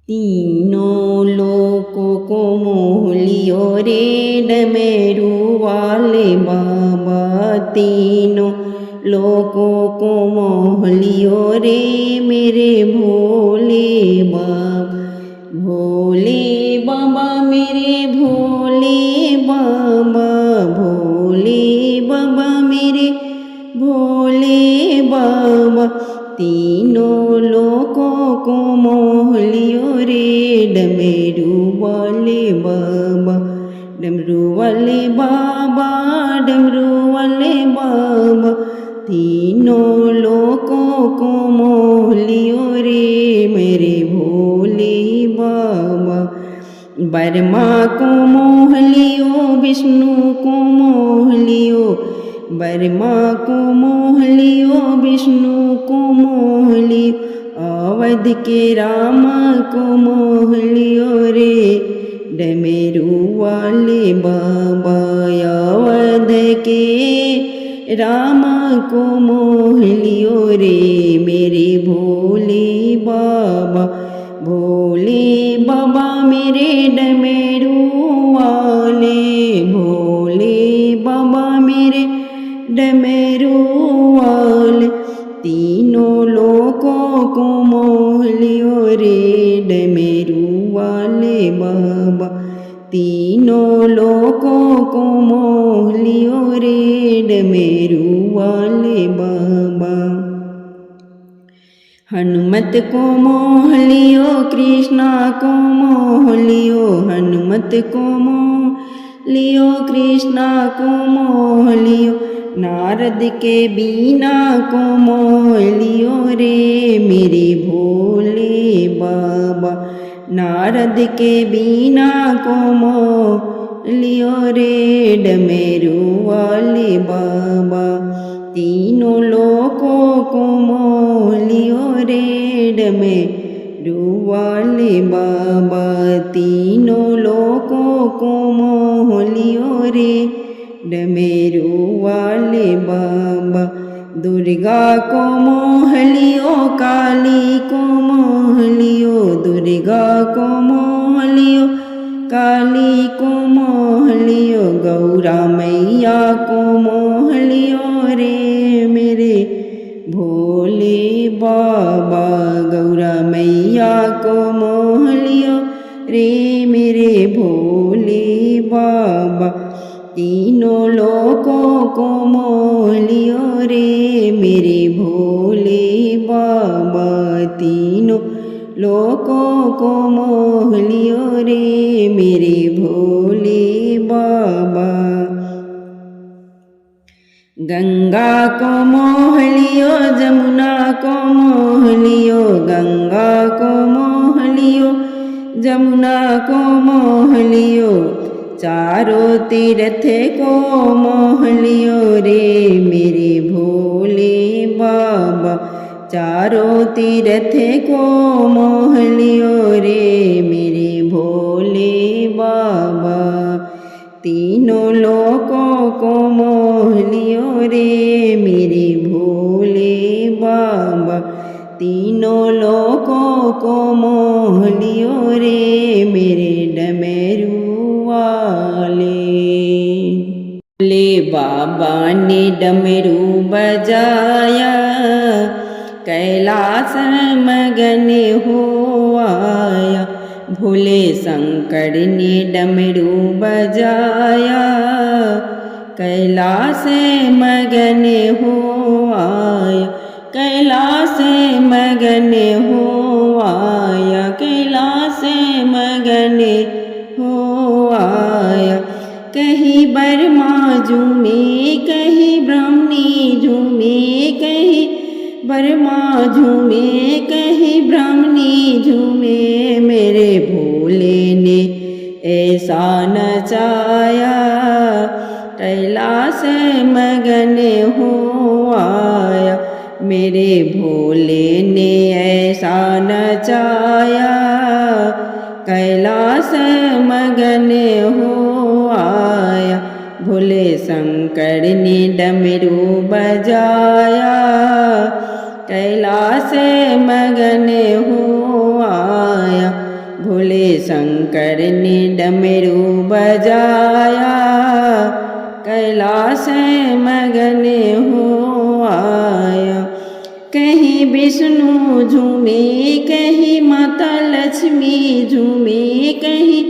तीनों लोकों को मोह लियो रे डमरू वाले बाबा, तीनों लोकों को मोह लियो रे मेरे भोले बाबा। भोले बाबा मेरे भोले बाबा, भोले बाबा मेरे भोले बाबा, तीनों लोकों को मोह लियो रे डमरू वाले बाबा। डमरू वाले बाबा, डमरू वाले बाबा, तीनों लोकों को मोह लियो रे मेरे भोले बाबा। ब्रह्मा को मोह लियो, विष्णु को मोह लियो, ब्रह्मा को मोह लियो, विष्णु को मोह लियो, अवध के राम को मोह लियो रे डमरू वाले बाबा। अवध के राम को मोह लियो रे मेरे भोले बाबा। भोले बाबा मेरे डमरू वाले, भोले बाबा मेरे डमरू वाले, तीनों लोकों को मोह लियो रे डमरू वाले बाबा। तीनों लोकों को मोह लियो रे डमरू वाले बाबा। हनुमत को मोह लियो, कृष्णा को मोह लियो, हनुमत को मोह लियो, कृष्णा को मोह लियो, नारद के बीना को मोह लियो रे मेरे भोले बाबा। नारद के बीना को मोह लियो रे डमरू वाले बाबा। तीनों लोकों को मोह लियो रे डमरू वाले बाबा। तीनों लोकों को मोह लियो रे डमरू वाले बाबा। दुर्गा को मोह लियो, काली को मोह लियो, दुर्गा को मोह लियो, काली को मोह लियो, गौरा मैया को मोह लियो रे मेरे भोले बाबा। गौरा मैया को मोह लियो रे मेरे भोले बाबा। तीनों लोकों को मोह लियो रे मेरे भोले बाबा। तीनों लोकों को मोह लियो रे मेरे भोले बाबा। गंगा को मोह लियो, जमुना को मोह लियो, गंगा को मोह लियो, जमुना को मोह लियो, चारों तीर्थ को मोह लियो रे मेरे भोले बाबा। चारों तीर्थ को मोह लियो रे मेरे भोले बाबा। तीनों लोकों को मोह लियो रे मेरे भोले बाबा। तीनों लोकों को मोह लियो रे मेरे डमरू वाले। भोले बाबा ने डमरू बजाया, कैलाश मगन हो आया। भोले शंकर ने डमरू बजाया, कैलाश मगन हो आया। कैलाश मगन हो आया, कैलाश मगन हो आया। कहीं ब्रह्मा झूमे, कहीं ब्राह्मणी झूमे, कहीं ब्रह्मा झूमे, कहीं ब्राह्मणी झूमे। मेरे भोले ने ऐसा नचाया, कैलाश मगन हो आया। मेरे भोले ने ऐसा नचाया, कैलाश मगन हो आया। भोले शंकर ने डमरू बजाया, कैलाश मगन हो आया। शंकर ने डमरू बजाया, कैलाश मगन हो आया। कहीं विष्णु झूमे, कहीं माता लक्ष्मी झूमे, कहीं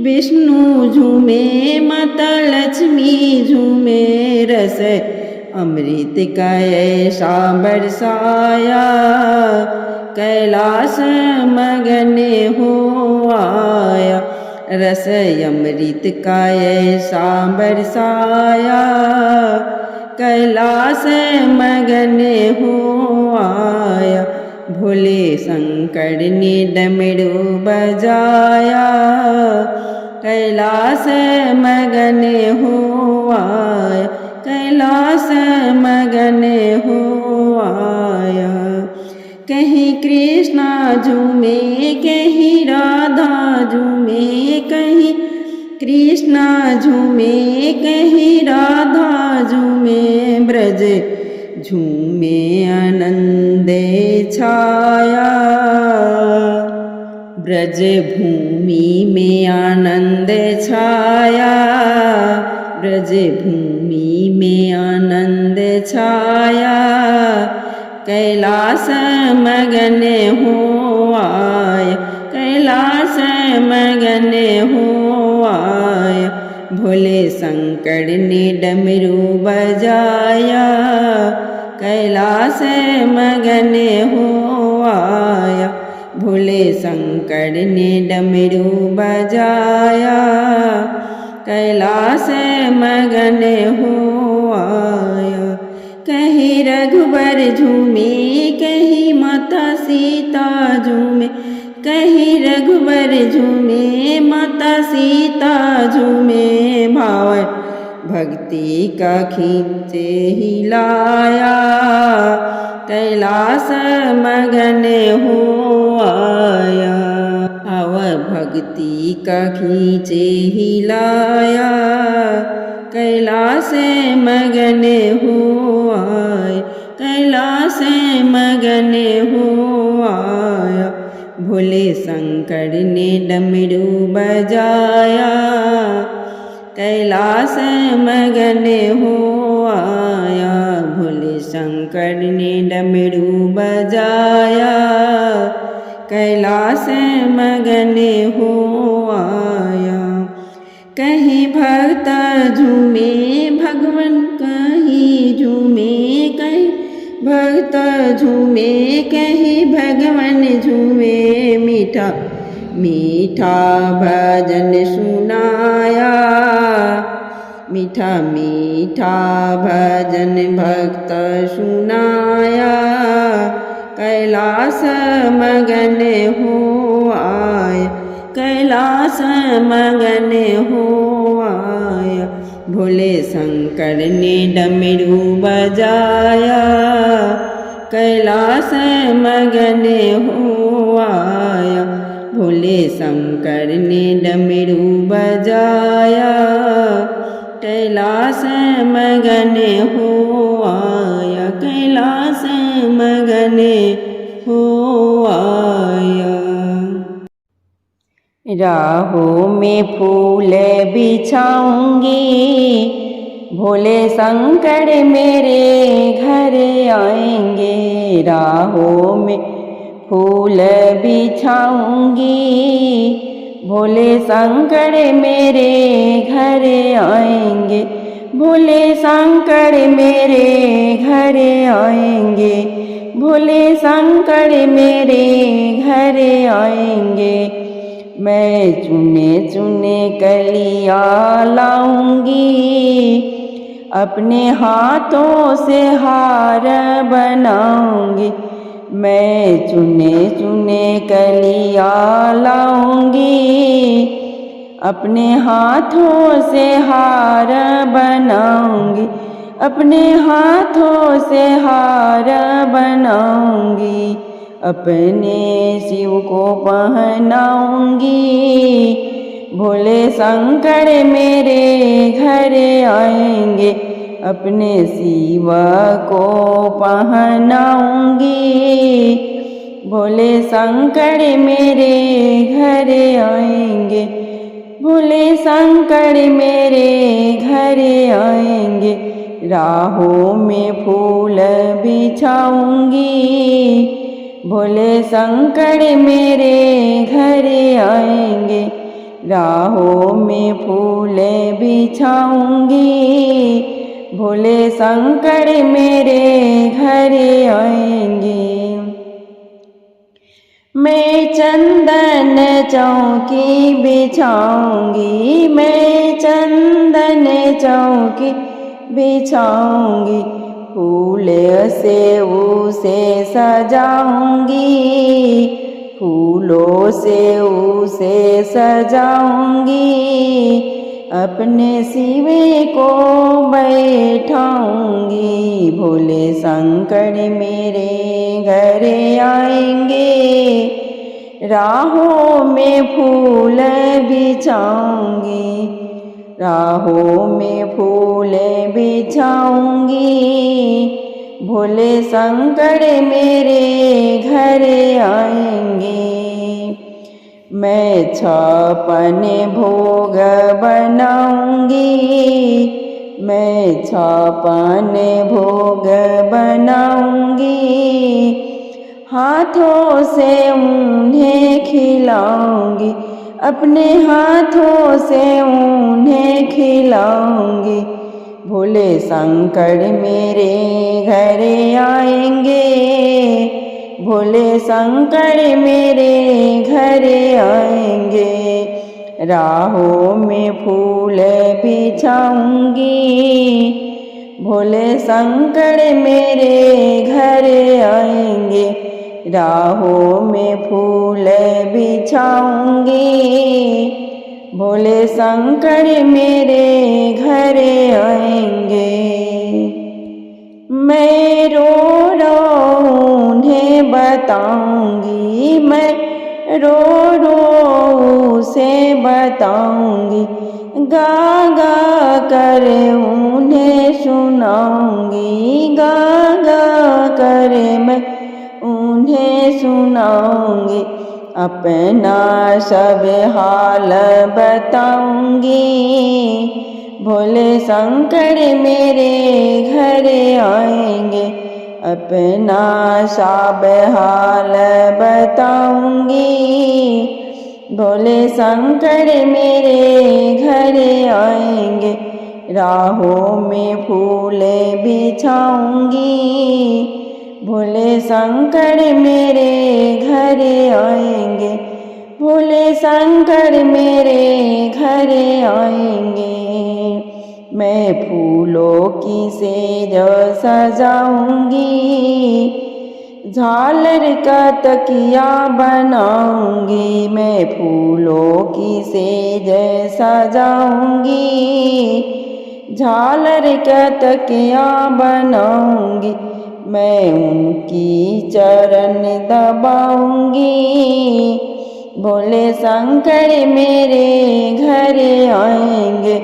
विष्णु झूमे, माता लक्ष्मी झूमे। रस अमृत का ऐसा बरसाया, कैलाश मगन हो आया। रस अमृत का ऐसा बरसाया, कैलाश मगन हो आया। भोले शंकर ने डमरू बजाया, कैलाश मगन हो आया, कैलाश मगन हो आया। कहीं कृष्णा झूमे, कहीं राधा झूमे, कहीं कृष्णा झूमे, कहीं राधा झूमे। ब्रज झूमे आनंद छाया, ब्रज भूमि में आनंद छाया, ब्रज भूमि में आनंद छाया। कैलाश मगन हो आया, कैलाश मगन हो आया। भोले शंकर ने डमरू बजाया, कैलाश मगन हो आया। भोले शंकर ने डमरू बजाया, कैलाश मगन हो आया। कहीं रघुबर झूमे, कहीं माता सीता झूमे, कहीं रघुबर झूमे, माता सीता झूमे। भाव भक्ति का खींचे हिलाया, कैलाश मगन हो आया। भाव भक्ति का खींचे हिलाया, कैलाश मगन हो आया, कैलाश मगन हो आया। भोले शंकर ने डमरू बजाया, कैलाश मगन हो आया। भोले शंकर ने डमरू बजाया, कैलाश मगन हो आया। कहीं भक्त झूमे, भगवान कहीं झूमे, कहीं भक्त झूमे, कहीं भगवान झूमे। मीठा मीठा भजन सुनाया, मीठा मीठा भजन भक्त सुनाया, कैलाश मगन हो आया, कैलाश मगन हो आया। भोले शंकर ने डमरू बजाया, कैलाश मगन हो आया। भोले शंकर ने डमरू बजाया, कैलाश मगन हो आया, कैलाश मगन हो आया। राहों में फूल बिछाऊंगी, भोले शंकर मेरे घर आएंगे। राहों में फूल बिछाऊंगी, भोले शंकर मेरे घर आएंगे। भोले शंकर मेरे घर आएंगे, भोले शंकर मेरे घर आएंगे। मैं चुने चुने कलिया लाऊंगी, अपने हाथों से हार बनाऊंगी। मैं चुने चुने कलिया लाऊंगी, अपने हाथों से हार बनाऊंगी। अपने हाथों से हार बनाऊंगी, अपने शिव को पहनाऊंगी। भोले शंकर मेरे घर आएंगे, अपने शिव को पहनाऊंगी। भोले शंकर मेरे घर आएंगे। मेरे घर आएंगे, राहों में फूल बिछाऊंगी। भोले शंकर मेरे घर आएंगे, राहों में फूल बिछाऊंगी। भोले शंकर मेरे घर आएंगे। मैं चंदन चौकी बिछाऊंगी, मैं चंदन चौकी बिछाऊंगी। फूल से उसे सजाऊंगी, फूलों से उसे सजाऊंगी। अपने शिवे को बैठाऊंगी, भोले शंकर मेरे घर आएंगे। राहों में फूल बिछाऊंगी, राहों में फूल बिछाऊंगी। भोले शंकर मेरे घर आएंगे। मैं 56 भोग बनाऊंगी, मैं 56 भोग बनाऊंगी। हाथों से उन्हें खिलाऊंगी, अपने हाथों से उन्हें खिलाऊंगी। भोले शंकर मेरे घर आएंगे, भोले शंकर मेरे घर आएंगे। राहों में फूल बिछाऊंगी, भोले शंकर मेरे घर आएंगे। राहों में फूल बिछाऊंगी, भोले शंकर मेरे घर आएंगे। मैं रो रो उन्हें बताऊंगी, मैं रो रो उसे बताऊंगी। गा गा कर उन्हें सुनाऊंगी, गा गा कर मैं उन्हें सुनाऊंगी। अपना सब हाल बताऊंगी, भोले शंकर मेरे घर आएंगे। अपना सब हाल बताऊंगी, भोले शंकर मेरे घर आएंगे। राहों में फूल बिछाऊंगी, भोले शंकर मेरे घर आएंगे। भोले शंकर मेरे घर आएंगे। मैं फूलों की सेज सजाऊंगी, झालर का तकिया बनाऊंगी। मैं फूलों की सेज सजाऊंगी, झालर का तकिया बनाऊंगी। मैं उनकी चरण दबाऊंगी, भोले शंकर मेरे घर आएंगे।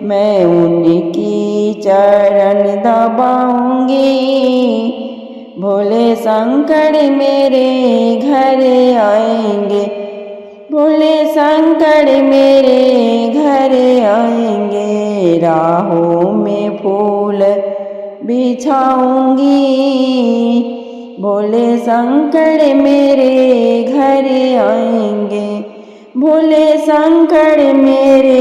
मैं उनकी चरण दबाऊंगी, भोले शंकर मेरे घर आएंगे। भोले शंकर मेरे घर आएंगे। राहों में फूल बिछाऊंगी, भोले शंकर मेरे घर आएंगे। भोले शंकर मेरे